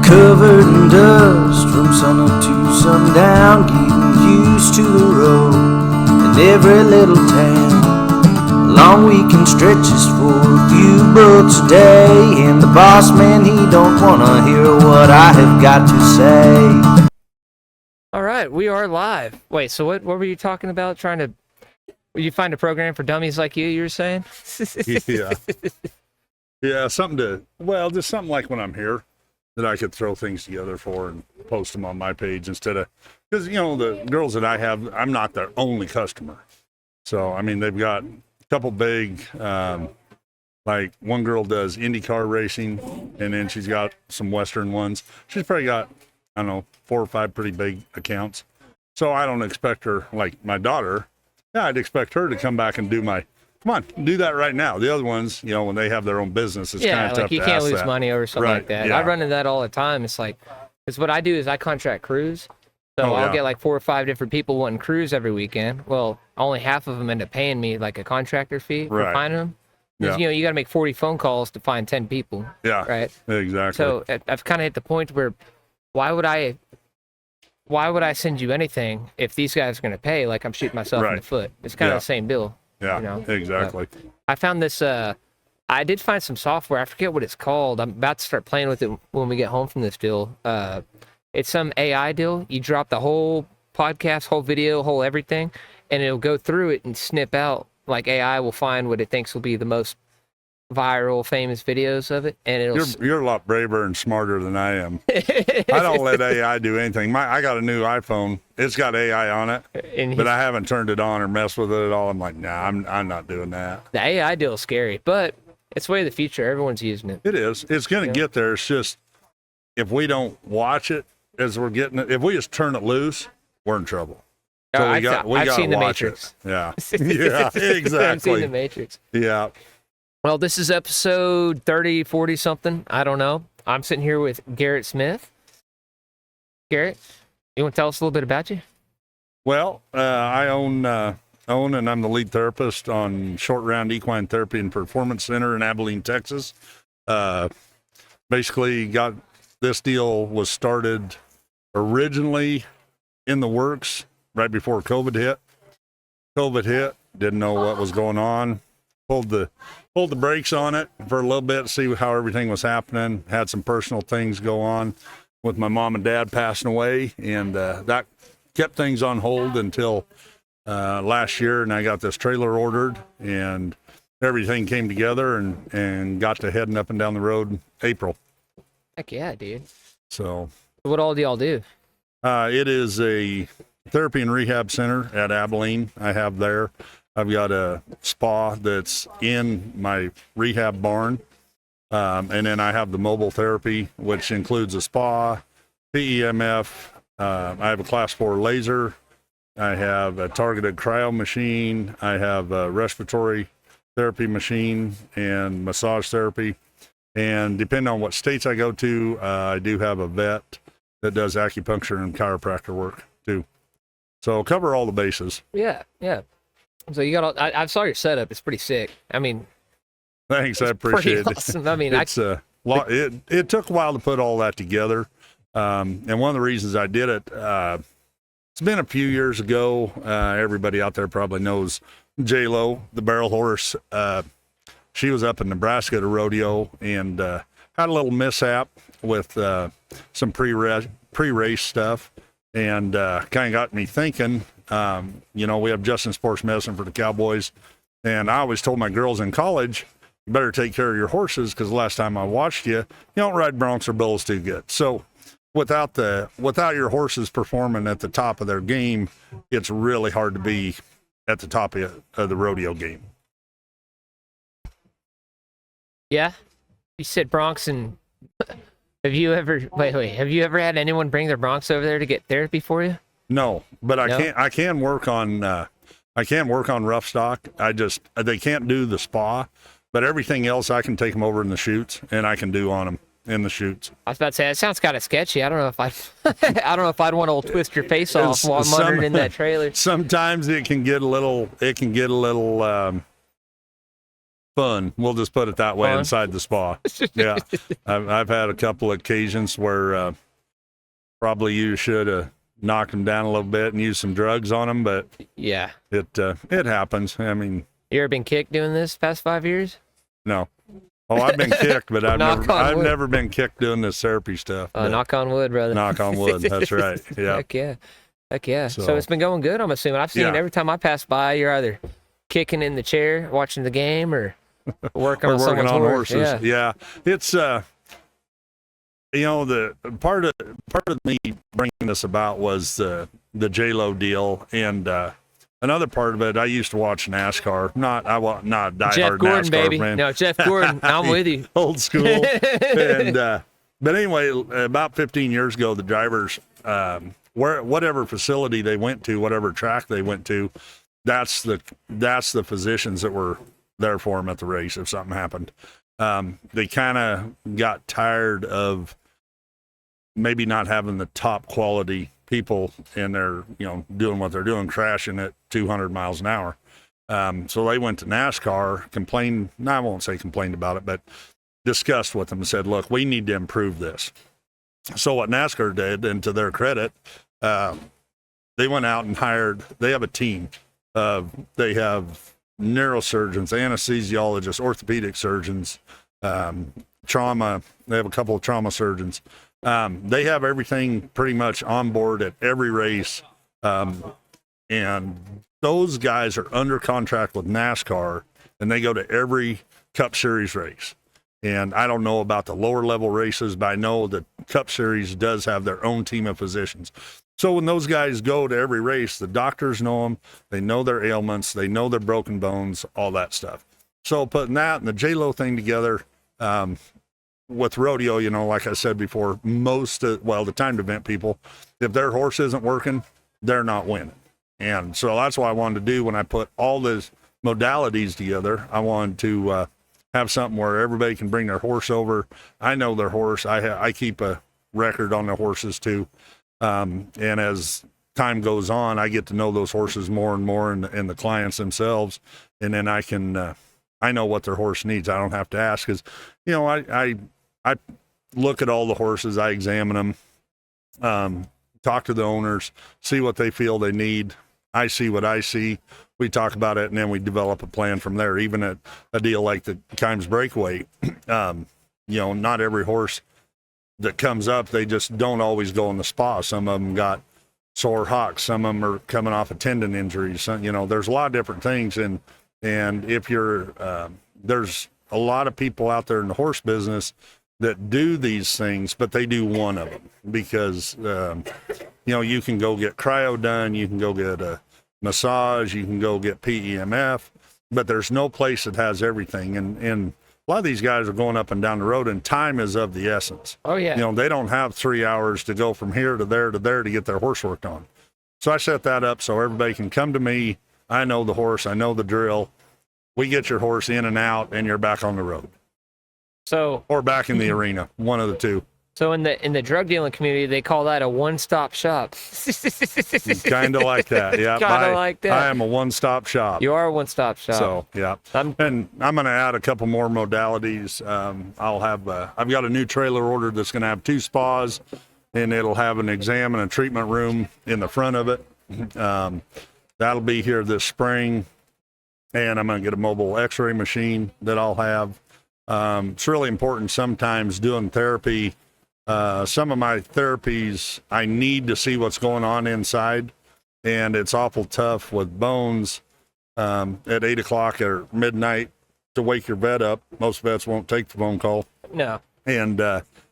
covered in dust from sunup to sundown, getting used to the road in every little town. Long weekend stretches for a few bucks a day, and the boss man, he don't wanna hear what I have got to say. All right, we are live. Wait, so what were you talking about? Will you find a program for dummies like you were saying? Yeah, just something like when I'm here that I could throw things together for and post them on my page instead of, because, the girls that I have, I'm not their only customer. So, I mean, they've got a couple big, like one girl does IndyCar racing, and then she's got some Western ones. She's probably got, 4 or 5 pretty big accounts. So I don't expect her, like my daughter, I'd expect her to come back and do that right now. The other ones, when they have their own business, it's kind of tough to ask that. You can't lose money over something like that. Yeah. I run into that all the time. It's like, because what I do is I contract crews. So I'll get like 4 or 5 different people wanting crews every weekend. Well, only half of them end up paying me like a contractor fee for finding them. Because, you got to make 40 phone calls to find 10 people. Yeah. Right? Exactly. So I've kind of hit the point where why would I send you anything if these guys are going to pay? Like I'm shooting myself in the foot. It's kind of the same bill. Yeah, exactly. But I found this, I did find some software. I forget what it's called. I'm about to start playing with it when we get home from this deal. It's some AI deal. You drop the whole podcast, whole video, whole everything, and it'll go through it and snip out. Like AI will find what it thinks will be the most viral, famous videos of it, and You're a lot braver and smarter than I am. I don't let AI do anything. I got a new iPhone. It's got AI on it, but I haven't turned it on or messed with it at all. I'm like, nah, I'm not doing that. The AI deal is scary, but it's way of the future. Everyone's using it. It is. It's going to get there. It's just if we don't watch it as we're getting it, if we just turn it loose, we're in trouble. So I've seen The Matrix. Yeah. Yeah, exactly. I've seen The Matrix. Yeah. Well, this is episode 30, 40 something. I don't know. I'm sitting here with Garret Smith. Garret, you want to tell us a little bit about you? Well, I own and I'm the lead therapist on Short Round Equine Therapy and Performance Center in Abilene, Texas. Basically got this deal was started originally in the works right before COVID hit. Didn't know what was going on. Pulled the brakes on it for a little bit to see how everything was happening. Had some personal things go on with my mom and dad passing away, and that kept things on hold until last year. And I got this trailer ordered, and everything came together and got to heading up and down the road April. Heck yeah, dude. So what all do y'all do? It is a therapy and rehab center at Abilene. I have there. I've got a spa that's in my rehab barn. And then I have the mobile therapy, which includes a spa, PEMF. I have a class 4 laser. I have a targeted cryo machine. I have a respiratory therapy machine and massage therapy. And depending on what states I go to, I do have a vet that does acupuncture and chiropractor work too. So I'll cover all the bases. Yeah. So you got I saw your setup. It's pretty sick. I mean, thanks. I appreciate it. Awesome. I mean, it took a while to put all that together. And one of the reasons I did it, it's been a few years ago. Everybody out there probably knows J-Lo, the barrel horse. She was up in Nebraska at a rodeo and had a little mishap with some pre-race stuff, and kind of got me thinking. We have Justin Sports Medicine for the Cowboys, and I always told my girls in college, you better take care of your horses, because the last time I watched you don't ride broncs or bulls too good. So without your horses performing at the top of their game, it's really hard to be at the top of the rodeo game. Yeah, you said broncs, and have you ever had anyone bring their broncs over there to get therapy for you? No, but I can work on rough stock. They can't do the spa, but everything else I can take them over in the chutes, and I can do on them in the chutes. I was about to say, it sounds kind of sketchy. I don't know if I'd want to twist your face off while I'm wandering in that trailer. Sometimes it can get a little fun. We'll just put it that way Fun. inside the spa. Yeah, I've had a couple of occasions where probably you should have knocked them down a little bit and used some drugs on them, but Yeah. it happens. I mean, You ever been kicked doing this past 5 years? no. Oh, I've been kicked, but I've Knock on wood. never been kicked doing this therapy stuff. but Knock on wood, brother. knock on wood. That's right. Yeah. Heck yeah. Heck yeah. So, So- it's been going good, I'm assuming. I've seen Yeah. every time I pass by, you're either kicking in the chair, watching the game, or working We're on working someone's on horse. horses. Yeah. It's the part of me bringing this about was the J-Lo deal, and another part of it, I used to watch NASCAR. Not a diehard Jeff Gordon, NASCAR baby. fan. No, Jeff Gordon. I'm with you. Old school. And but anyway, about 15 years ago, the drivers, whatever facility they went to, whatever track they went to, that's the physicians that were there for them at the race if something happened. They kind of got tired of maybe not having the top quality people in there, doing what they're doing, crashing at 200 miles an hour. So they went to NASCAR, I won't say complained about it, but discussed with them and said, look, we need to improve this. So what NASCAR did, and to their credit, they went out and they have a team. They have neurosurgeons, anesthesiologists, orthopedic surgeons, trauma. They have a couple of trauma surgeons. They have everything pretty much on board at every race. And those guys are under contract with NASCAR, and they go to every Cup Series race. And I don't know about the lower level races, but I know that Cup Series does have their own team of physicians. So when those guys go to every race, the doctors know them, they know their ailments, they know their broken bones, all that stuff. So putting that and the J-Lo thing together, with rodeo, like I said before, the timed event people, if their horse isn't working, they're not winning. And so that's what I wanted to do when I put all those modalities together. I wanted to have something where everybody can bring their horse over. I know their horse. I keep a record on their horses too. And as time goes on, I get to know those horses more and more, and the clients themselves. And then I know what their horse needs. I don't have to ask, because, I look at all the horses, I examine them, talk to the owners, see what they feel they need. I see what I see. We talk about it, and then we develop a plan from there. Even at a deal like the Kimes Breakaway, not every horse that comes up, they just don't always go in the spa. Some of them got sore hocks. Some of them are coming off of tendon injuries. There's a lot of different things. And if there's a lot of people out there in the horse business that do these things, but they do one of them because, you can go get cryo done. You can go get a massage. You can go get PEMF, but there's no place that has everything. And a lot of these guys are going up and down the road, and time is of the essence. Oh, yeah. They don't have 3 hours to go from here to there to get their horse worked on. So I set that up so everybody can come to me. I know the horse. I know the drill. We get your horse in and out, and you're back on the road. Or back in the arena, one of the two. So in the drug dealing community, they call that a one-stop shop. Kind of like that, yeah. Kind of like that. I am a one-stop shop. You are a one-stop shop. So, yeah. And I'm going to add a couple more modalities. I've got a new trailer ordered that's going to have 2 spas, and it'll have an exam and a treatment room in the front of it. That'll be here this spring, and I'm going to get a mobile x-ray machine that I'll have. It's really important sometimes doing therapy. Some of my therapies, I need to see what's going on inside, and it's awful tough with bones at 8 o'clock or midnight to wake your vet up. Most vets won't take the phone call. No. And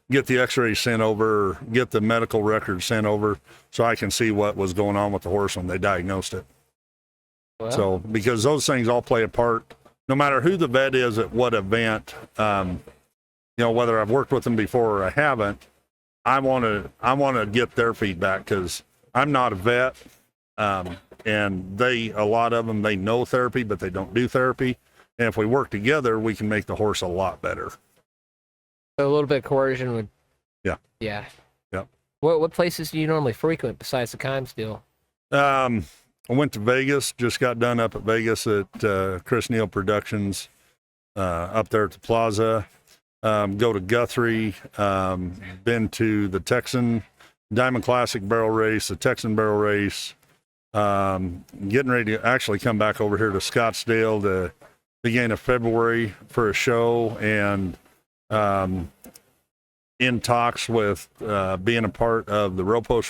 get the x-rays sent over, get the medical records sent over so I can see what was going on with the horse when they diagnosed it. Well. So, because those things all play a part, no matter who the vet is at what event, whether I've worked with them before or I haven't, I want to get their feedback, because I'm not a vet, and a lot of them, they know therapy, but they don't do therapy. And if we work together, we can make the horse a lot better. So a little bit of coercion would. Yeah. Yeah. Yep. What places do you normally frequent besides the Kimes deal? I went to Vegas, just got done up at Vegas at Chris Neal Productions. up there at the plaza. Go to Guthrie. Been to the Texan Diamond Classic barrel race, the Texan barrel race. Getting ready to actually come back over here to Scottsdale the beginning of February for a show, and in talks with being a part of the rope horse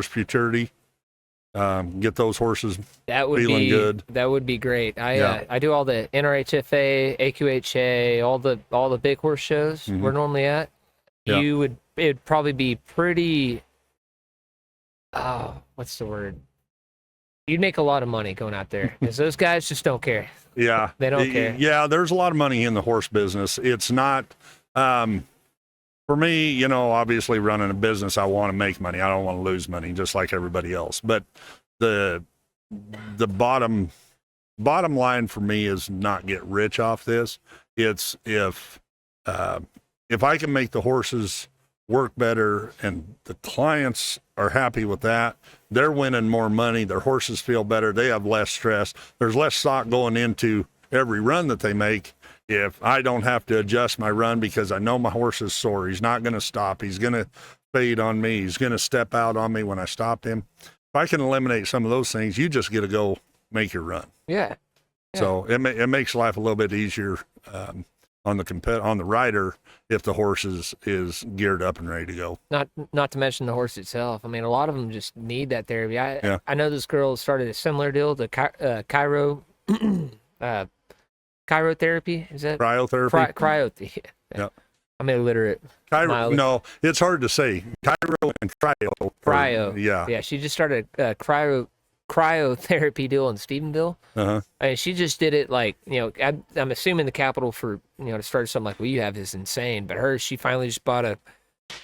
futurity. Get those horses feeling good. That would be great. I do all the NRHFA, AQHA, all the big horse shows we're normally at. Yeah. It'd probably be pretty. What's the word? You'd make a lot of money going out there because those guys just don't care. Yeah, they don't care. Yeah, there's a lot of money in the horse business. It's not. For me, obviously running a business, I want to make money. I don't want to lose money, just like everybody else. But the bottom line for me is not get rich off this. It's if I can make the horses work better and the clients are happy with that, they're winning more money. Their horses feel better. They have less stress. There's less stock going into every run that they make. If I don't have to adjust my run because I know my horse is sore, he's not going to stop. He's going to fade on me. He's going to step out on me when I stopped him. If I can eliminate some of those things, you just get to go make your run. Yeah. So it makes life a little bit easier on the rider if the horse is geared up and ready to go. Not to mention the horse itself. I mean, a lot of them just need that therapy. I know this girl started a similar deal, the cryo. Cryotherapy, is that cryotherapy? Cryotherapy. Yeah. I'm illiterate. No, it's hard to say. Cryo and cryo. Cryo. Yeah. She just started a cryotherapy deal in Stephenville. And she just did it like, I'm assuming the capital for to start something like what you have is insane. But she finally just bought a,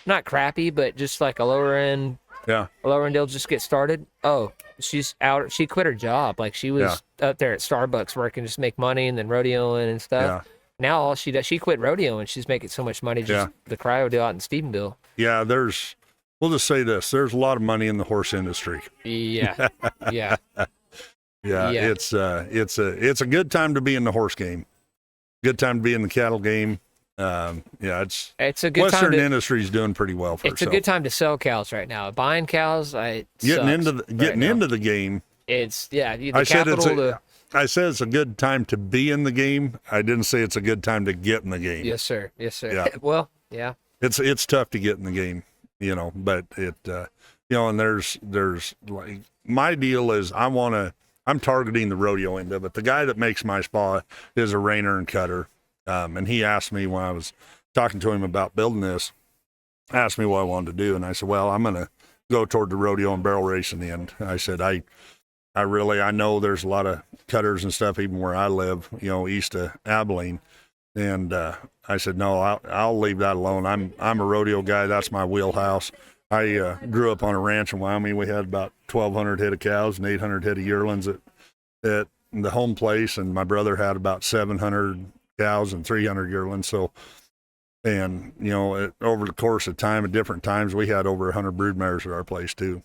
not crappy, but just like a lower end. Yeah. A lower end deal just get started. Oh, she's out. She quit her job. Like she was up there at Starbucks working just make money and then rodeoing and stuff. Yeah. Now all she does, she quit rodeo and she's making so much money just the cryo deal out in Stephenville. Yeah, we'll just say this, there's a lot of money in the horse industry. Yeah. Yeah. It's a good time to be in the horse game. Good time to be in the cattle game. It's a good Western time industry's doing pretty well for itself. It's itself. a good time to sell cows right now. Buying cows, getting into the game. It's I said it's a good time to be in the game. I didn't say it's a good time to get in the game. Yes, sir. Yeah. Well, yeah. It's tough to get in the game, but and there's like, my deal is I'm targeting the rodeo end of it. The guy that makes my spa is a reiner and cutter. And he asked me when I was talking to him about building this, asked me what I wanted to do. And I said, well, I'm going to go toward the rodeo and barrel racing end. I said, I know there's a lot of cutters and stuff, even where I live, east of Abilene. And I said, no, I'll leave that alone. I'm a rodeo guy. That's my wheelhouse. I grew up on a ranch in Wyoming. We had about 1,200 head of cows and 800 head of yearlings at the home place. And my brother had about 700 cows and 300 yearlings. So, and over the course of time, at different times, we had over 100 brood mares at our place too.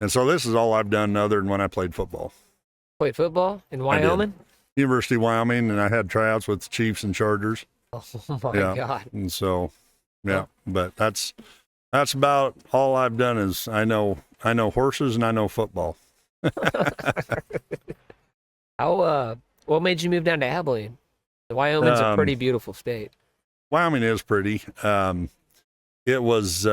And so this is all I've done other than when I played football. Played football in Wyoming? University of Wyoming, and I had tryouts with the Chiefs and Chargers. Oh my God. And so, but that's about all I've done. Is I know horses and I know football. What made you move down to Abilene? Wyoming's a pretty beautiful state. Wyoming is pretty. It was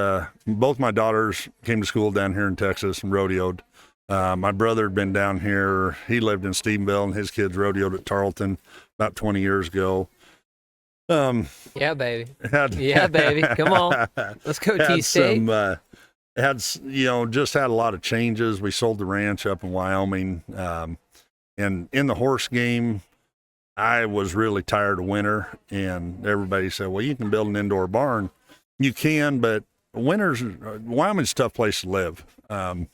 both my daughters came to school down here in Texas and rodeoed. My brother had been down here. He lived in Stephenville, and his kids rodeoed at Tarleton about 20 years ago. Yeah, baby. Come on, let's go T-State. Just had a lot of changes. We sold the ranch up in Wyoming, and in the horse game, I was really tired of winter, and everybody said, well, you can build an indoor barn. You can, but Wyoming's a tough place to live. And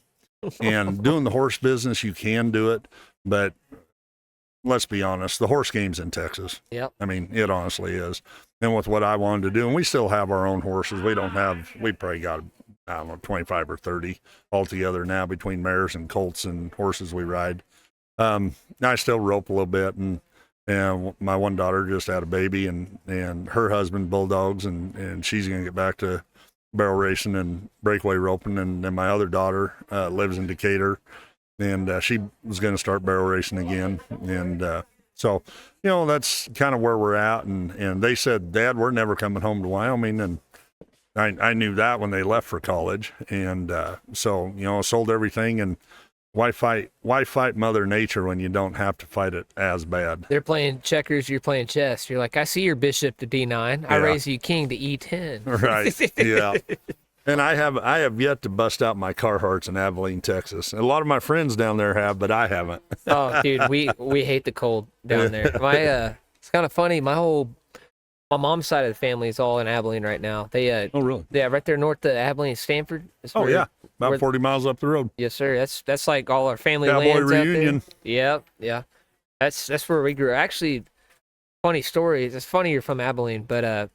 doing the horse business, you can do it, but let's be honest, the horse game's in Texas. Yep. I mean, it honestly is. And with what I wanted to do, and we still have our own horses. We probably got, 25 or 30 altogether now between mares and colts and horses we ride. I still rope a little bit, and And my one daughter just had a baby, and her husband bulldogs, and she's going to get back to barrel racing and breakaway roping. And then my other daughter lives in Decatur, and she was going to start barrel racing again. And so, that's kind of where we're at. And they said, Dad, we're never coming home to Wyoming. And I knew that when they left for college. And so, sold everything. And why fight Mother Nature when you don't have to fight it as bad? They're playing checkers, you're playing chess. You're like, I see your bishop to D9. I raise you king to E10. Right. Yeah. And I have yet to bust out my Carhartts in Abilene, Texas. A lot of my friends down there have, but I haven't. Oh, dude, we hate the cold down there. It's kind of funny. My mom's side of the family is all in Abilene right now. They Oh, really? Yeah, right there north of Abilene, Stanford. Oh, yeah. About 40 miles up the road. Yes, sir. That's like all our family Cowboy lands reunion. out there. Yep, yeah. That's where we grew. Actually, funny story. It's funny you're from Abilene, but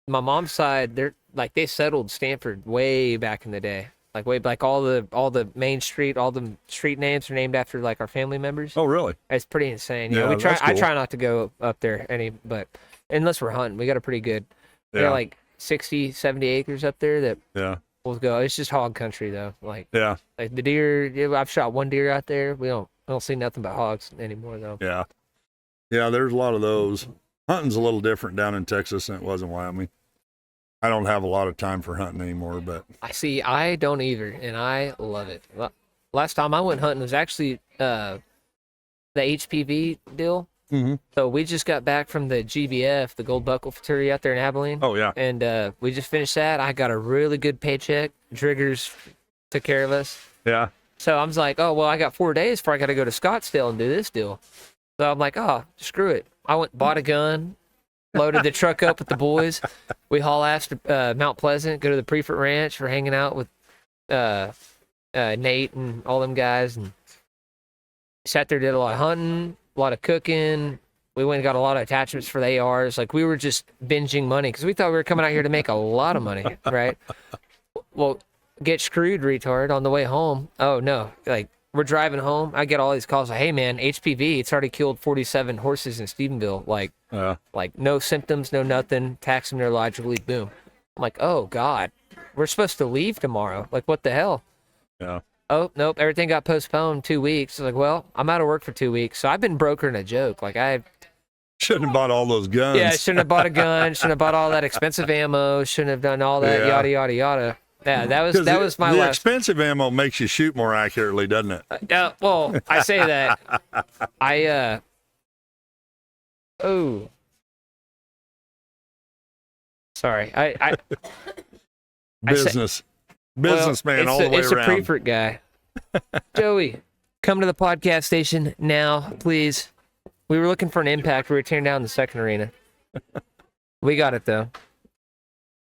my mom's side, they settled Stanford way back in the day. Like all the main street, all the street names are named after like our family members. Oh, really? It's pretty insane. Yeah, that's cool. I try not to go up there but unless we're hunting, we got a pretty good. We got like 60, 70 acres up there that we'll go. It's just hog country though. Like the deer. I've shot one deer out there. We don't see nothing but hogs anymore though. Yeah. Yeah, there's a lot of those. Hunting's a little different down in Texas than it was in Wyoming. I don't have a lot of time for hunting anymore, but I don't either, and I love it. Last time I went hunting was actually the HPV deal. Mm-hmm. So we just got back from the GBF, the Gold Buckle Futurity out there in Abilene. Oh, yeah. And we just finished that. I got a really good paycheck. Driggers took care of us. Yeah. So I was like, oh, well, I got 4 days before I got to go to Scottsdale and do this deal. So I'm like, oh, screw it. I went bought a gun, loaded the truck up with the boys. We haul ass to Mount Pleasant, go to the Prefort Ranch. We're hanging out with Nate and all them guys. And sat there, did a lot of hunting, a lot of cooking. We went and got a lot of attachments for the ARs. Like, we were just binging money because we thought we were coming out here to make a lot of money, right? Well, get screwed, retard, on the way home. Oh, no. Like, we're driving home. I get all these calls like, hey, man, HPV, it's already killed 47 horses in Stephenville. Like no symptoms, no nothing. Tax them neurologically, boom. I'm like, oh, God. We're supposed to leave tomorrow. Like, what the hell? Yeah. Oh, nope, everything got postponed 2 weeks. I was like, well, I'm out of work for 2 weeks. So I've been brokering a joke. Like, I shouldn't have bought all those guns. Yeah, shouldn't have bought a gun. Shouldn't have bought all that expensive ammo. Shouldn't have done all that, yada, yada, yada. Yeah, that was my the last. Expensive ammo makes you shoot more accurately, doesn't it? Well, I say that. Sorry. Businessman all the way it's around. It's a Prefort guy. Joey, come to the podcast station now, please. We were looking for an impact. We were tearing down the second arena. We got it, though.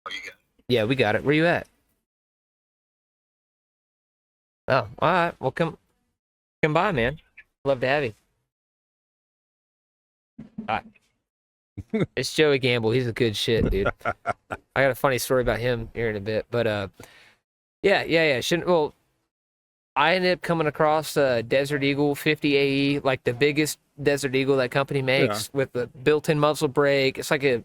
Oh, you got it? Yeah, we got it. Where you at? Oh, all right. Well, come by, man. Love to have you. All right. It's Joey Gamble. He's a good shit, dude. I got a funny story about him here in a bit, but yeah. Well, I ended up coming across a Desert Eagle 50 AE, like the biggest Desert Eagle that company makes, with the built-in muzzle brake. It's like a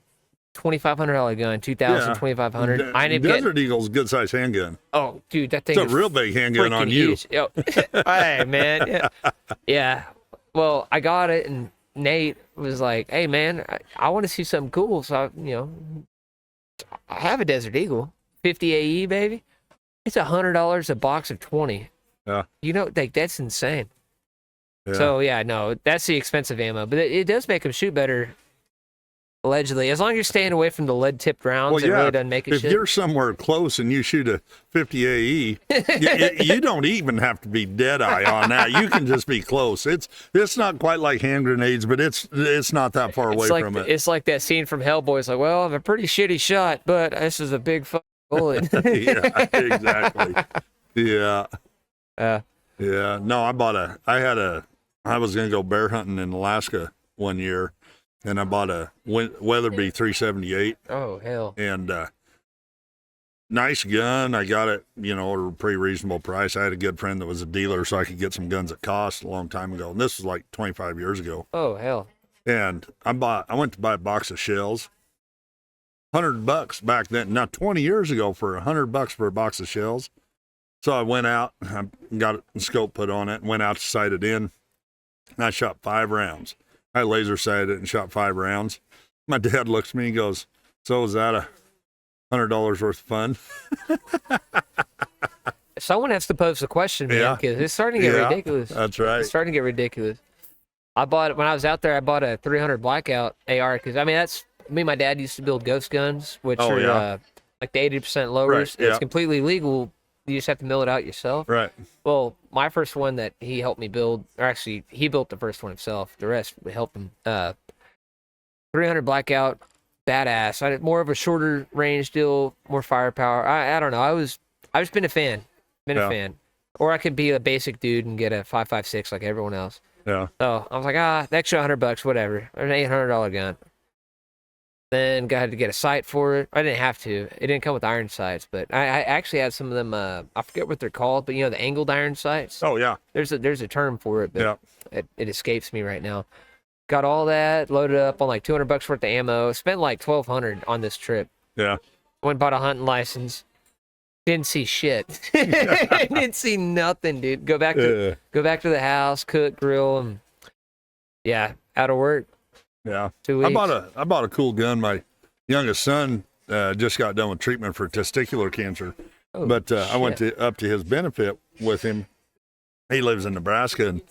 $2,500 gun, $2,500. I ended up Desert Eagle's a good size handgun. Oh, dude, that thing It's a real big handgun on you. huge. Yo, hey, man. Yeah. Well, I got it, and Nate was like, hey, man, I want to see something cool. So, I have a Desert Eagle, 50 AE, baby. It's $100 a box of 20. Yeah. That's insane. Yeah. So, yeah, no, that's the expensive ammo. But it does make them shoot better, allegedly. As long as you're staying away from the lead-tipped rounds, it really doesn't make it if shit. you're somewhere close and you shoot a 50 AE, you don't even have to be dead-eye on that. You can just be close. It's not quite like hand grenades, but it's not that far away from it. It's like that scene from Hellboy. It's like, well, I'm a pretty shitty shot, but this is a big fucking bullet. Yeah, exactly. Yeah. Yeah. No, I was going to go bear hunting in Alaska one year, and I bought a Weatherby 378. Oh, hell. And nice gun. I got it, at a pretty reasonable price. I had a good friend that was a dealer, so I could get some guns at cost a long time ago. And this was like 25 years ago. Oh, hell. and I went to buy a box of shells. $100 back then, now 20 years ago, for $100 for a box of shells. So I went out, I got a scope put on it, and went out to sight it in. And I shot 5 rounds. I laser sighted it and shot 5 rounds. My dad looks at me and goes, "So is that $100 worth of fun?" Someone has to pose the question, man, Yeah. because it's starting to get ridiculous. That's right. It's starting to get ridiculous. When I was out there, I bought a 300 Blackout AR because, I mean, that's me and my dad used to build ghost guns, which are like the 80% lowers. Right, It's completely legal. You just have to mill it out yourself. Right. Well, my first one that he helped me build, or actually he built the first one himself. The rest we helped him. 300 Blackout, badass. I did more of a shorter range deal, more firepower. I don't know. I've just been a fan. A fan. Or I could be a basic dude and get a 5.56 like everyone else. Yeah. So I was like, the extra $100, whatever. An $800 gun. Then had to get a sight for it. I didn't have to. It didn't come with iron sights, but I actually had some of them. I forget what they're called, but you know, the angled iron sights. Oh yeah. There's a term for it, but it escapes me right now. Got all that loaded up on like $200 worth of ammo. Spent like $1,200 on this trip. Yeah. Went and bought a hunting license. Didn't see shit. Didn't see nothing, dude. Go back to the house, cook, grill, and out of work. Yeah. 2 weeks. I bought a cool gun. My youngest son just got done with treatment for testicular cancer. Oh, but I went up to his benefit with him. He lives in Nebraska,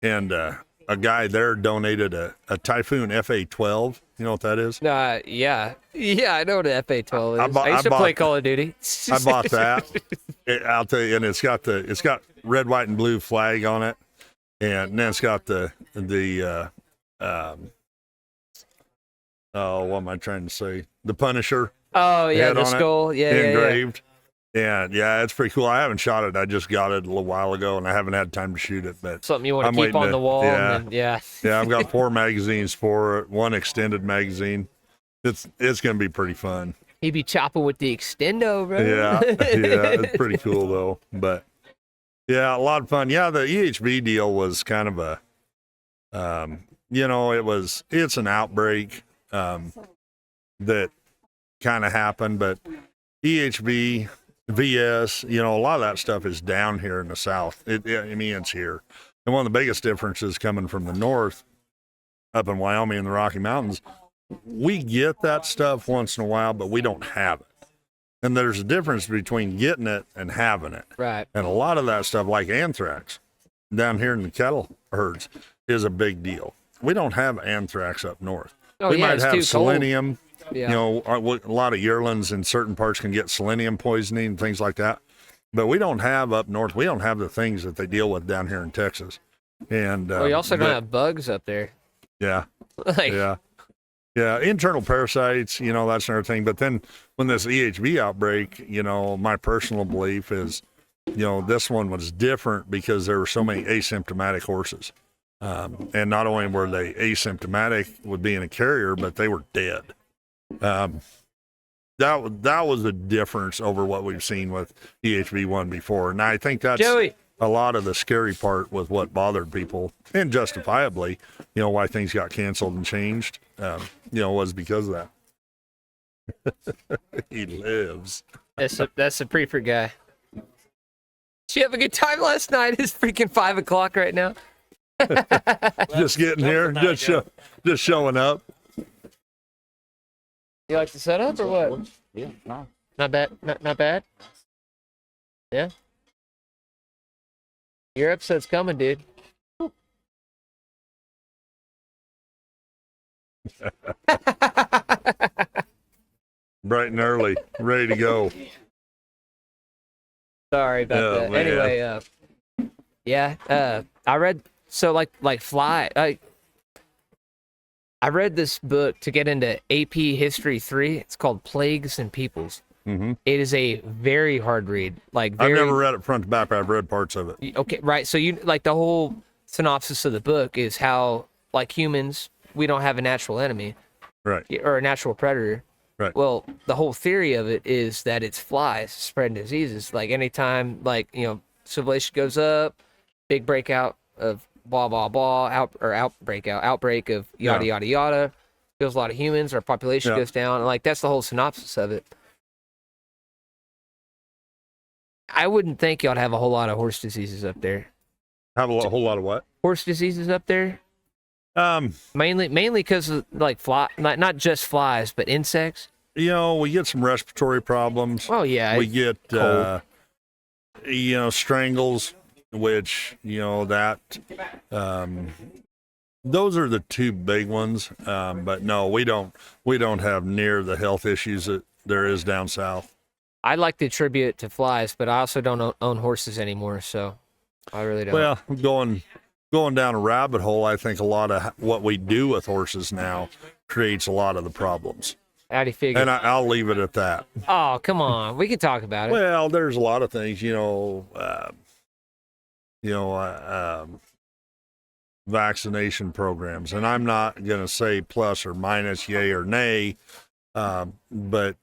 and a guy there donated a Typhoon FA-12. You know what that is? Yeah, I know what an FA-12 is. I used to bought- play Call of Duty. I bought that. I'll tell you, and it's got red, white, and blue flag on it, and then it's got the what am I trying to say? The Punisher. Oh yeah, head the on it, skull. Yeah. engraved. And it's pretty cool. I haven't shot it. I just got it a little while ago, and I haven't had time to shoot it. But Something you want I'm to keep waiting on the wall. Yeah, And then, yeah. I've got 4 magazines for it. 1 extended magazine. It's gonna be pretty fun. He be chopping with the extendo, bro. Yeah, it's pretty cool though. But yeah, a lot of fun. Yeah, the EHB deal was kind of a, it's an outbreak that kind of happened, but EHB, VS, a lot of that stuff is down here in the South. It's here. And one of the biggest differences coming from the north, up in Wyoming and the Rocky Mountains, we get that stuff once in a while, but we don't have it. And there's a difference between getting it and having it. Right. And a lot of that stuff, like anthrax, down here in the cattle herds, is a big deal. We don't have anthrax up north. We might have selenium. Yeah. A lot of yearlings in certain parts can get selenium poisoning and things like that. But we don't have up north. We don't have the things that they deal with down here in Texas. And we also don't have bugs up there. Yeah. Like, Yeah, internal parasites, that's another thing. But then when this EHB outbreak, my personal belief is, this one was different because there were so many asymptomatic horses. And not only were they asymptomatic with being a carrier, but they were dead. That was a difference over what we've seen with EHB1 before. And I think that's a lot of the scary part with what bothered people, and justifiably, why things got canceled and changed, was because of that. He lives. That's the prefer guy. Did you have a good time last night? It's freaking 5 o'clock right now. Just getting here, just showing up. You like the setup or what? Yeah, no. Not bad. Not bad. Yeah. Your episode's coming, dude. Bright and early, ready to go. Sorry about that. Man. Anyway, I read I read this book to get into AP History 3. It's called Plagues and Peoples. Mm-hmm. It is a very hard read. I've never read it front to back, but I've read parts of it. Okay, right. So you like the whole synopsis of the book is how, like humans, we don't have a natural enemy, Right. or a natural predator. Right. Well, the whole theory of it is that it's flies spreading diseases. Like anytime, civilization goes up, big breakout of blah blah blah outbreak of yada yada yada. Kills a lot of humans. Our population goes down. And, like, that's the whole synopsis of it. I wouldn't think y'all have a whole lot of horse diseases up there. Have a whole lot of what? Horse diseases up there. Mainly because of, like, not just flies, but insects. We get some respiratory problems. Oh yeah, we get strangles, which that those are the two big ones. But no, we don't have near the health issues that there is down south. I'd like to attribute it to flies, but I also don't own horses anymore, so I really don't. Well, going down a rabbit hole, I think a lot of what we do with horses now creates a lot of the problems. How do you figure? And I'll leave it at that. Oh, come on. We can talk about it. Well, there's a lot of things, vaccination programs. And I'm not going to say plus or minus, yay or nay, but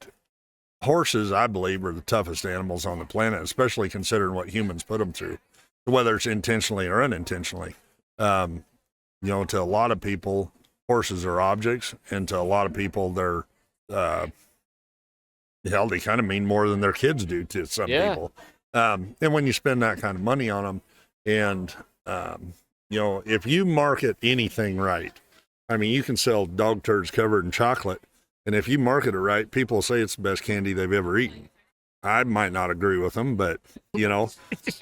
horses, I believe, are the toughest animals on the planet, especially considering what humans put them through, whether it's intentionally or unintentionally. To a lot of people, horses are objects, and to a lot of people, they're they kind of mean more than their kids do to some people. And when you spend that kind of money on them, and if you market anything right, I mean, you can sell dog turds covered in chocolate, and if you market it right, people say it's the best candy they've ever eaten. I might not agree with them, but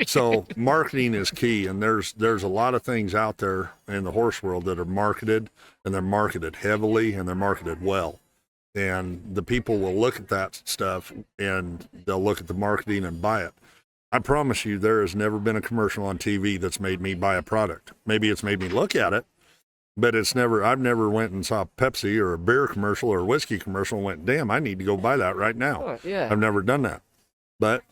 so marketing is key, and there's a lot of things out there in the horse world that are marketed, and they're marketed heavily, and they're marketed well. And the people will look at that stuff, and they'll look at the marketing and buy it. I promise you, there has never been a commercial on TV that's made me buy a product. Maybe it's made me look at it, but I've never went and saw Pepsi or a beer commercial or a whiskey commercial and went, damn, I need to go buy that right now. Oh, yeah. I've never done that. But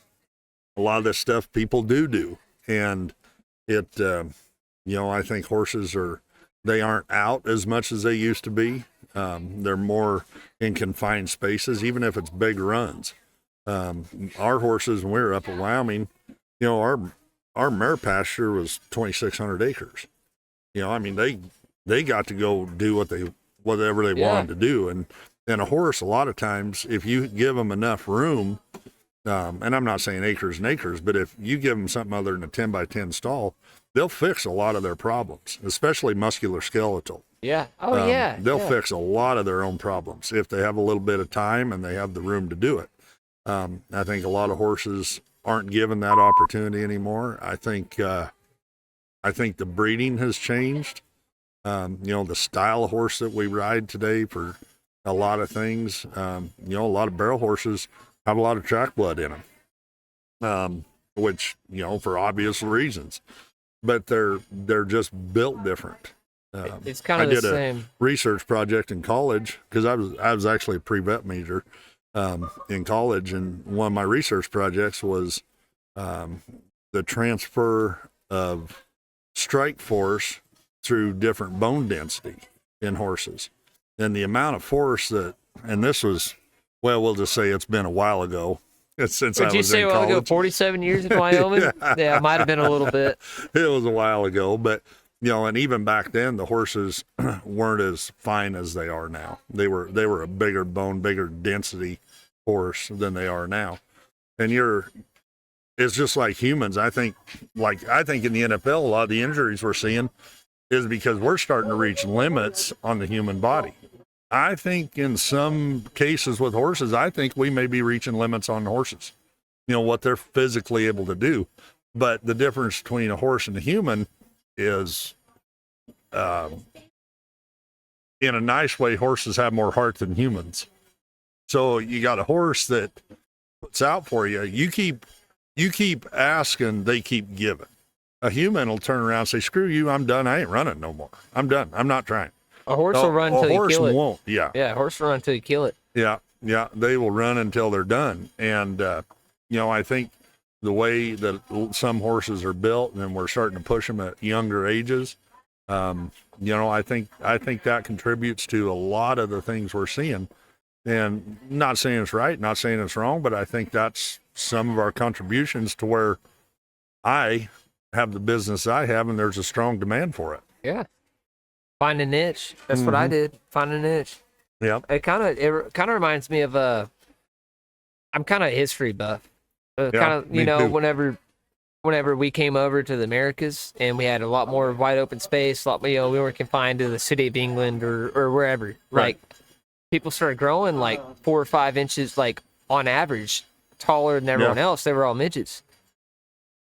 a lot of this stuff people do. And it, I think horses they aren't out as much as they used to be. They're more in confined spaces, even if it's big runs. Our horses, when we were up in Wyoming, our mare pasture was 2,600 acres. They got to go do whatever they wanted to do. And a horse, a lot of times, if you give them enough room, and I'm not saying acres and acres, but if you give them something other than a 10 by 10 stall, they'll fix a lot of their problems, especially musculoskeletal. Yeah. They'll fix a lot of their own problems if they have a little bit of time and they have the room to do it. I think a lot of horses aren't given that opportunity anymore. I think the breeding has changed. The style of horse that we ride today for a lot of things. A lot of barrel horses have a lot of track blood in them, which for obvious reasons, but they're just built different. It's kind of the same. I did a research project in college because I was actually a pre-vet major in college, and one of my research projects was the transfer of strike force through different bone density in horses, and the amount of force and this was, well, we'll just say it's been a while ago. Since Did you say a while ago, 47 years in Wyoming? Yeah, it might have been a little bit. It was a while ago, but and even back then, the horses weren't as fine as they are now. They were a bigger bone, bigger density horse than they are now. And it's just like humans. I think in the NFL, a lot of the injuries we're seeing is because we're starting to reach limits on the human body. I think in some cases with horses, I think we may be reaching limits on horses, what they're physically able to do. But the difference between a horse and a human is, in a nice way, horses have more heart than humans. So you got a horse that puts out for you. You keep asking, they keep giving. A human will turn around and say, screw you, I'm done. I ain't running no more. I'm done. I'm not trying. A horse will run until you kill it. A horse won't, yeah. Yeah, a horse will run until you kill it. Yeah, they will run until they're done. And, I think the way that some horses are built, and we're starting to push them at younger ages, I think that contributes to a lot of the things we're seeing. And not saying it's right, not saying it's wrong, but I think that's some of our contributions to where I have the business I have, and there's a strong demand for it. Yeah. Find a niche. That's what I did. Find a niche. Yeah. It kind of reminds me of I'm kind of a history buff. Kind of, me too. whenever we came over to the Americas and we had a lot more wide open space, a lot, we weren't confined to the city of England or wherever. Right. Like people started growing like 4 or 5 inches, like on average, taller than everyone else. They were all midgets.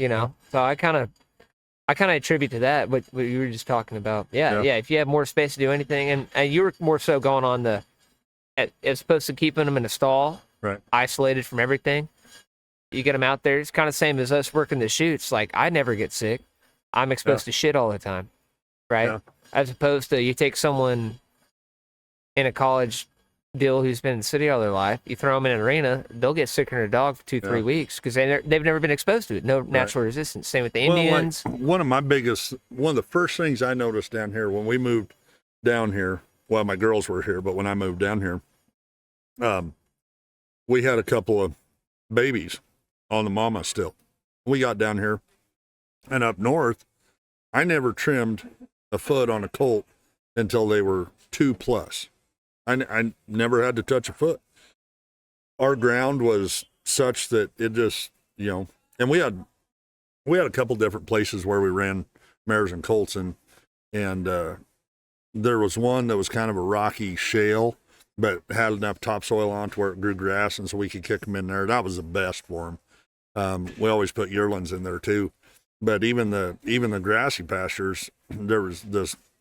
So I kind of attribute to that what you were just talking about. Yeah. If you have more space to do anything, and you were more so going on as opposed to keeping them in a stall, Right. isolated from everything. You get them out there. It's kind of the same as us working the chutes. Like I never get sick. I'm exposed to shit all the time, right? Yeah. As opposed to you take someone in a college deal who's been in the city all their life, you throw them in an arena, they'll get sicker than a dog for 2-3 weeks because they've never been exposed to it. No natural resistance. Same with the Indians. Like one of the first things I noticed down here when we moved down here, well, my girls were here, but when I moved down here, we had a couple of babies on the mama still. We got down here and up north, I never trimmed a foot on a colt until they were 2+. I never had to touch a foot. Our ground was such that it just, and we had a couple different places where we ran mares and colts, and there was one that was kind of a rocky shale, but had enough topsoil on to where it grew grass, and so we could kick them in there. That was the best for them. We always put yearlings in there too, but even the grassy pastures, there was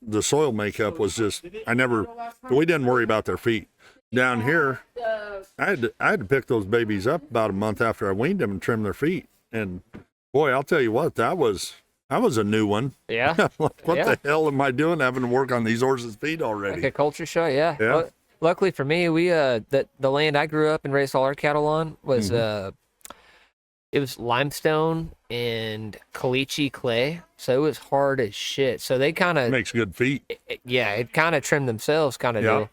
the soil makeup was just, we didn't worry about their feet. Down here, I had to pick those babies up about a month after I weaned them and trim their feet. And boy, I'll tell you what, that was a new one. Yeah. What the hell am I doing having to work on these horses' feet already? Like a culture show, yeah. Yeah. Luckily for me, we the land I grew up and raised all our cattle on was it was limestone and caliche clay, so it was hard as shit. So they kind of makes good feet. It kind of trimmed themselves, kind of deal.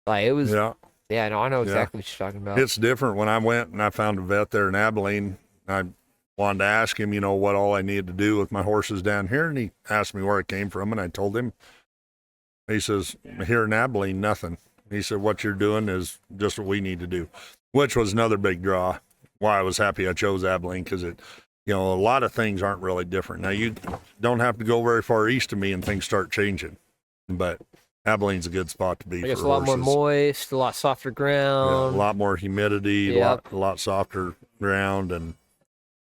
Like it was. Yeah. Yeah, no, I know exactly what you're talking about. It's different. When I went and I found a vet there in Abilene, I wanted to ask him, what all I needed to do with my horses down here, and he asked me where I came from, and I told him. He says, here in Abilene, nothing. He said, what you're doing is just what we need to do, which was another big draw. Why I was happy I chose Abilene, because a lot of things aren't really different. Now, you don't have to go very far east of me and things start changing, but Abilene's a good spot to be for horses. A lot more moist, a lot softer ground. A lot more humidity, a lot softer ground, and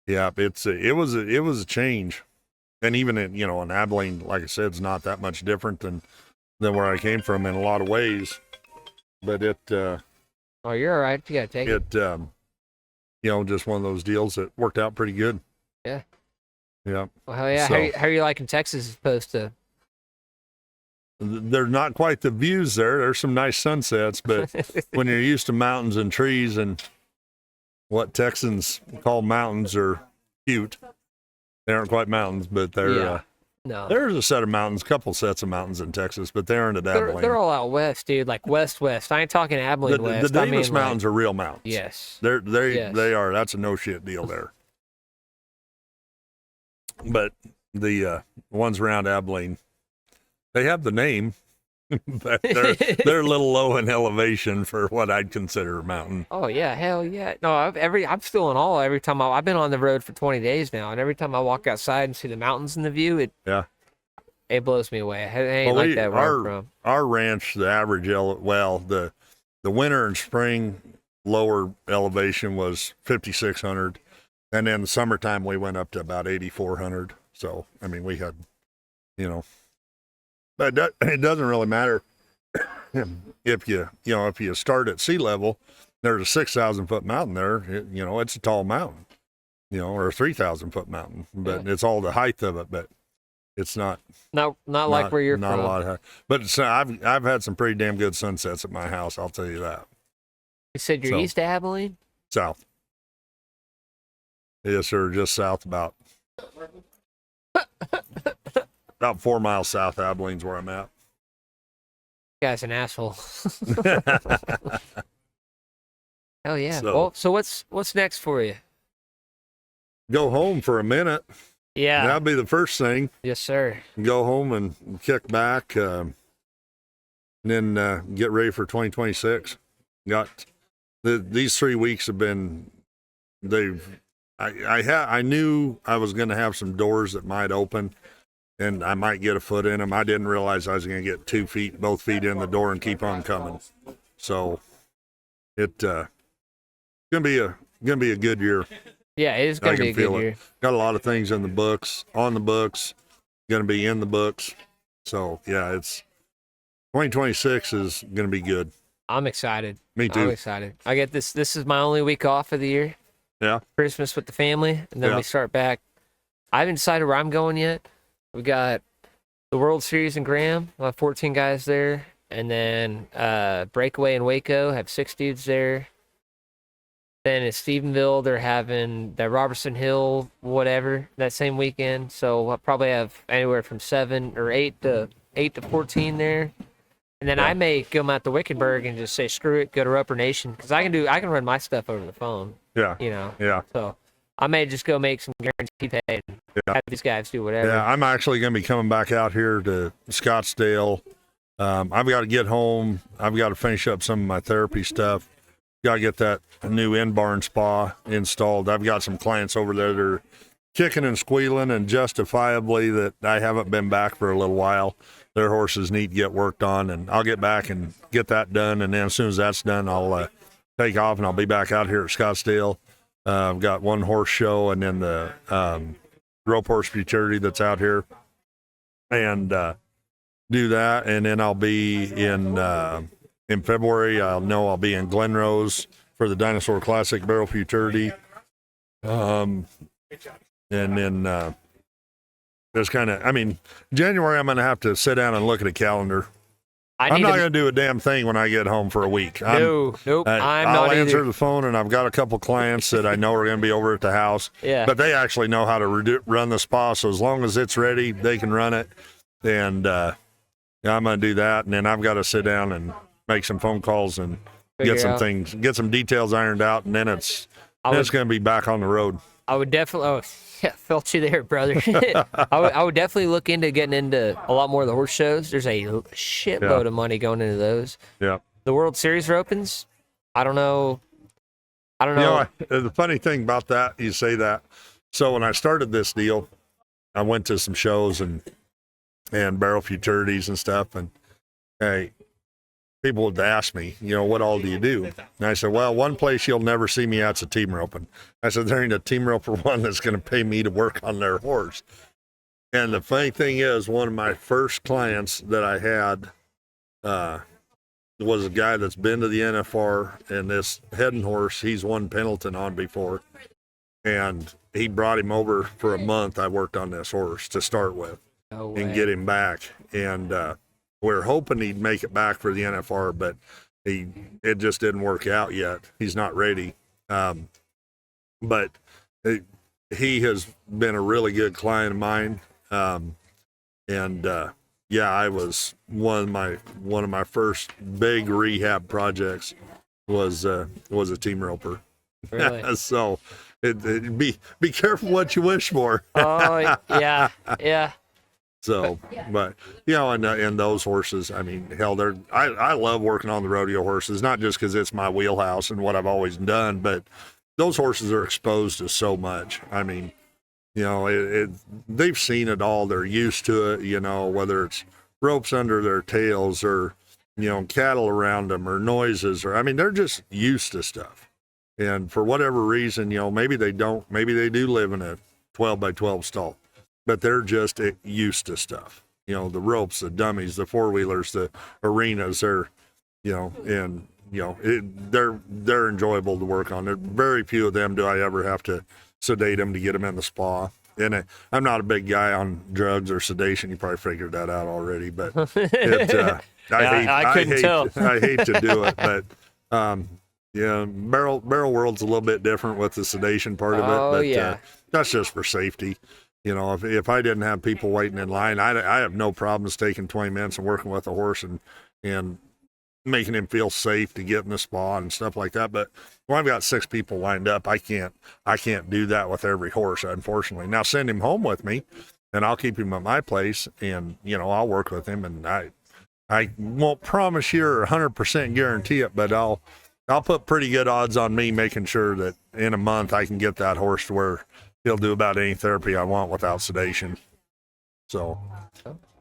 it was a change. And even in Abilene, like I said, it's not that much different than where I came from in a lot of ways. But you're all right. You gotta take it. Just one of those deals that worked out pretty good. Yeah. Yeah. Well, hell yeah. So, how are you liking Texas as opposed to? They're not quite the views there. There's some nice sunsets, but when you're used to mountains and trees and what Texans call mountains are cute, they aren't quite mountains, but they're no. There's a set of mountains, couple sets of mountains in Texas, but they aren't at Abilene. They're all out west, dude. Like west. I ain't talking Abilene west. The Davis Mountains are real mountains. Yes. They are. That's a no shit deal there. But the ones around Abilene, they have the name, but they're a little low in elevation for what I'd consider a mountain. Oh yeah, hell yeah. No, I'm still in awe every time I've been on the road for 20 days now, and every time I walk outside and see the mountains in the view, it blows me away. I ain't like that where I'm from. Our ranch, the average the winter and spring lower elevation was 5,600, and then the summertime we went up to about 8,400. So I mean, we had, but it doesn't really matter if you start at sea level. There's a 6,000 foot mountain there. It's a tall mountain, or a 3,000 foot mountain, but it's all the height of it. But it's not like where you're not from. a lot of height. But I've had some pretty damn good sunsets at my house. I'll tell you that. You said you're east of Abilene? South. Yes, sir. Just south about 4 miles south of Abilene's where I'm at. Guy's an asshole. Hell yeah. So what's next for you? Go home for a minute. Yeah. That'd be the first thing. Yes, sir. Go home and kick back, and then get ready for 2026. Got these 3 weeks have been. I knew I was going to have some doors that might open, and I might get a foot in them. I didn't realize I was going to get both feet in the door and keep on coming. So it gonna be a good year. Yeah, it is going to be a good year. Got a lot of things in the books, on the books, going to be in the books. So yeah, it's 2026 is going to be good. I'm excited. Me too. I'm excited. I get this. This is my only week off of the year. Yeah. Christmas with the family, and then we start back. I haven't decided where I'm going yet. We got the World Series in Graham. We'll have 14 guys there, and then Breakaway in Waco. Have 6 dudes there. Then in Stephenville, they're having the Robertson Hill, whatever, that same weekend. So I'll probably have anywhere from 7 or 8 to 14 there. And then I may come out to Wickenburg and just say, screw it, go to Roper Nation. Because I can run my stuff over the phone. Yeah. You know? Yeah. So I may just go make some guaranteed pay and have these guys do whatever. Yeah, I'm actually going to be coming back out here to Scottsdale. I've got to get home. I've got to finish up some of my therapy stuff. Got to get that new in-barn spa installed. I've got some clients over there that are kicking and squealing, and justifiably that I haven't been back for a little while. Their horses need to get worked on, and I'll get back and get that done. And then as soon as that's done, I'll take off, and I'll be back out here at Scottsdale. I've got one horse show, and then the rope horse futurity that's out here, and do that. And then I'll be in February. I'll be in Glenrose for the Dinosaur Classic Barrel Futurity. And then there's January I'm going to have to sit down and look at a calendar. I'm not going to do a damn thing when I get home for a week. Nope. I'll answer the phone, and I've got a couple clients that I know are going to be over at the house. Yeah. But they actually know how to run the spa, so as long as it's ready, they can run it. And I'm going to do that, and then I've got to sit down and make some phone calls and get some details ironed out, and then it's going to be back on the road. I would definitely. Felt you there, brother. I would definitely look into getting into a lot more of the horse shows. There's a shitload of money going into those. Yeah. The World Series ropings, I don't know. The funny thing about that, you say that. So when I started this deal, I went to some shows and barrel futurities and stuff, and people would ask me, what all do you do? And I said, well, one place you'll never see me at's a team roping. I said, there ain't a team roper one that's going to pay me to work on their horse. And the funny thing is, one of my first clients that I had was a guy that's been to the NFR, and this heading horse he's won Pendleton on before. And he brought him over for a month. I worked on this horse to start with and get him back. And we're hoping he'd make it back for the NFR, but it just didn't work out yet. He's not ready. But he has been a really good client of mine. I was one of my first big rehab projects was a team roper. Really? So be careful what you wish for. Oh yeah. So, but and those horses, hell, I love working on the rodeo horses, not just because it's my wheelhouse and what I've always done, but those horses are exposed to so much. They've seen it all. They're used to it, whether it's ropes under their tails or, cattle around them or noises they're just used to stuff. And for whatever reason, maybe they do live in a 12 by 12 stall. But they're just used to stuff. The ropes, the dummies, the four-wheelers, the arenas, they're enjoyable to work on. There very few of them do I ever have to sedate them to get them in the spa. And I'm not a big guy on drugs or sedation. You probably figured that out already. But I hate to do it. But barrel world's a little bit different with the sedation part of it. But that's just for safety. If I didn't have people waiting in line, I have no problems taking 20 minutes and working with a horse and making him feel safe to get in the spa and stuff like that. But when I've got 6 people lined up, I can't do that with every horse, unfortunately. Now send him home with me, and I'll keep him at my place, and I'll work with him, and I won't promise you or 100% guarantee it, but I'll put pretty good odds on me making sure that in a month I can get that horse to where he'll do about any therapy I want without sedation. So,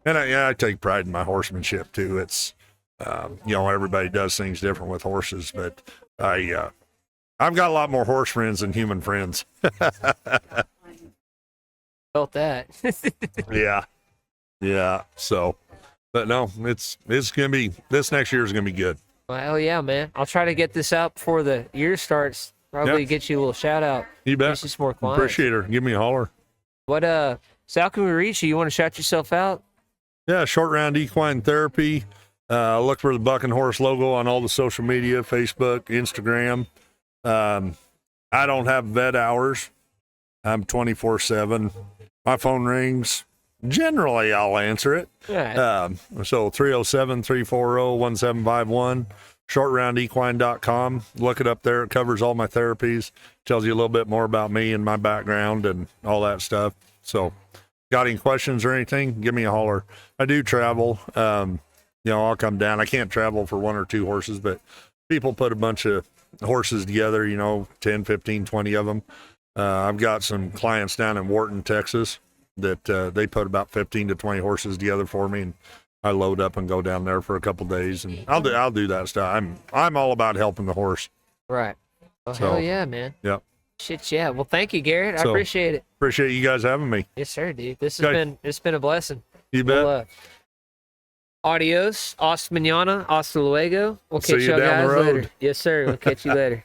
and I take pride in my horsemanship too. It's, everybody does things different with horses, but I've got a lot more horse friends than human friends. Felt that. Yeah. So, but no, it's gonna be, this next year is gonna be good. Well, hell yeah, man. I'll try to get this out before the year starts. Probably get you a little shout out. You bet. Get you some more clients. Appreciate her. Give me a holler. What so how can we reach you? You want to shout yourself out? Yeah, Short Round Equine Therapy. Look for the Buck and Horse logo on all the social media, Facebook, Instagram. I don't have vet hours. I'm 24/7. My phone rings. Generally, I'll answer it. Yeah. So 307-340-1751, shortroundequine.com. Look it up there. It covers all my therapies, tells you a little bit more about me and my background and all that stuff. So got any questions or anything, give me a holler. I do travel. I'll come down. I can't travel for 1 or 2 horses, but people put a bunch of horses together, 10, 15, 20 of them. I've got some clients down in Wharton, Texas, that they put about 15 to 20 horses together for me, and I load up and go down there for a couple days, and I'll do that stuff. I'm all about helping the horse. Right. Well, So, hell yeah, man. Yep. Shit, yeah. Well, thank you, Garrett. I So, appreciate it. Appreciate you guys having me. Yes, sir, dude. It's been a blessing. You bet. Well, adios, hasta mañana, hasta luego. We'll See catch you y'all down the guys road. later. Yes, sir. We'll catch you later.